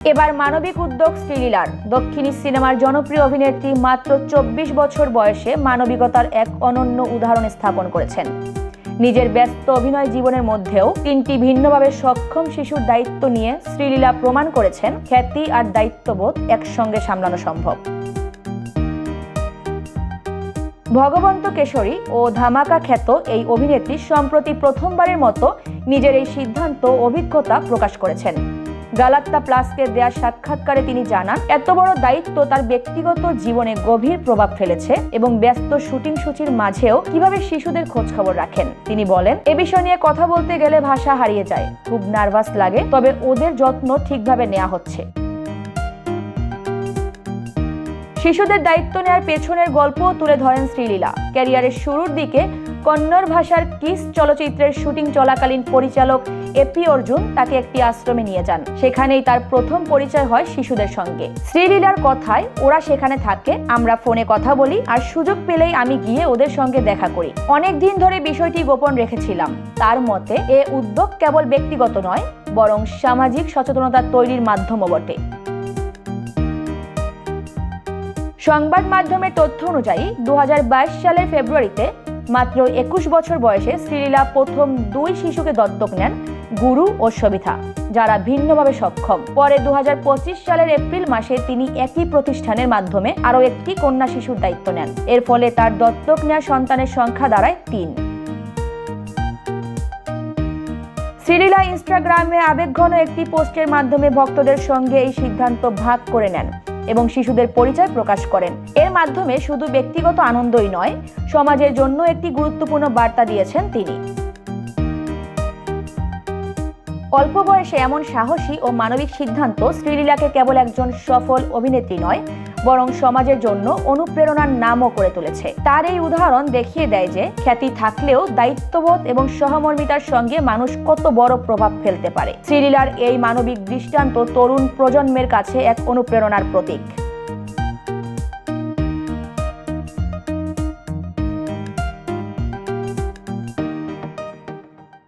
এবার মানবিক উদ্যোগ শ্রীলীলার। দক্ষিণী সিনেমার জনপ্রিয় অভিনেত্রী মাত্র 24 বছর বয়সে মানবিকতার এক অনন্য উদাহরণ স্থাপন করেছেন। নিজের ব্যস্ত অভিনয় জীবনের মধ্যেও 3টি ভিন্নভাবে সক্ষম শিশুর দায়িত্ব নিয়ে শ্রীলীলা প্রমাণ করেছেন খ্যাতি আর দায়িত্ববোধ একসঙ্গে সামলানো সম্ভব। ভগবন্ত কেশরী ও ধামাকা খ্যাত এই অভিনেত্রী সম্প্রতি প্রথমবারের মতো নিজের এই সিদ্ধান্ত অভিজ্ঞতা প্রকাশ করেছেন। গালাত্তা প্লাসকে দেয়া সাক্ষাৎকারে তিনি জানান, এত বড় দায়িত্ব তার ব্যক্তিগত জীবনে গভীর প্রভাব ফেলেছে এবং ব্যস্ত শুটিং সূচির মাঝেও কিভাবে শিশুদের খোঁজ খবর রাখেন। তিনি বলেন, এ বিষয় নিয়ে কথা বলতে গেলে ভাষা হারিয়ে যায়, খুব নার্ভাস লাগে, তবে ওদের যত্ন ঠিকভাবে নেওয়া হচ্ছে। শিশুদের দায়িত্ব নেওয়ার পেছনের গল্পও তুলে ধরেন শ্রীলীলা। ক্যারিয়ারের শুরুর দিকে কন্নড় ভাষার কিস চলচ্চিত্রের শুটিং চলাকালীন পরিচালক এপি অর্জুন তাকে একটি আশ্রমে নিয়ে যান। সেখানেই তার প্রথম পরিচয় হয় শিশুদের সঙ্গে। শ্রীলীলার কথায়, ওরা সেখানে থাকে, আমরা ফোনে কথা বলি, আর সুযোগ পেলেই আমি গিয়ে ওদের সঙ্গে দেখা করি। অনেক দিন ধরে বিষয়টি গোপন রেখেছিলাম। তার মতে, এ উদ্যোগ কেবল ব্যক্তিগত নয়, বরং সামাজিক সচেতনতা তৈরির মাধ্যমও বটে। সংবাদ মাধ্যমের তথ্য অনুযায়ী 2022 সালের ফেব্রুয়ারিতে মাত্র 21 বছর বয়সে শ্রীলীলা প্রথম 2 শিশুকে দত্তক নেন, গুরু ও সবিতা, যারা ভিন্নভাবে সক্ষম। পরে 2025 সালের এপ্রিল মাসে তিনি একই প্রতিষ্ঠানের মাধ্যমে আরও একটি কন্যা শিশুর দায়িত্ব নেন। এর ফলে তার দত্তক নেওয়া সন্তানের সংখ্যা দাঁড়ায় 3। শ্রীলীলা ইনস্টাগ্রামে আবেগঘন একটি পোস্টের মাধ্যমে ভক্তদের সঙ্গে এই সিদ্ধান্ত ভাগ করে নেন এবং শিশুদের পরিচয় প্রকাশ করেন। এর মাধ্যমে শুধু ব্যক্তিগত আনন্দই নয়, সমাজের জন্য একটি গুরুত্বপূর্ণ বার্তা দিয়েছেন তিনি। অল্প বয়সে এমন সাহসী ও মানবিক সিদ্ধান্ত শ্রীলীলাকে কেবল একজন সফল অভিনেত্রী নয়, বরং সমাজের জন্য অনুপ্রেরণার নামও করে তুলেছে। তার এই উদাহরণ দেখিয়ে দেয় যে খ্যাতি থাকলেও দায়িত্ববোধ এবং সহমর্মিতার সঙ্গে মানুষ কত বড় প্রভাব ফেলতে পারে। শ্রীলীলার এই মানবিক দৃষ্টান্ত তরুণ প্রজন্মের কাছে এক অনুপ্রেরণার প্রতীক।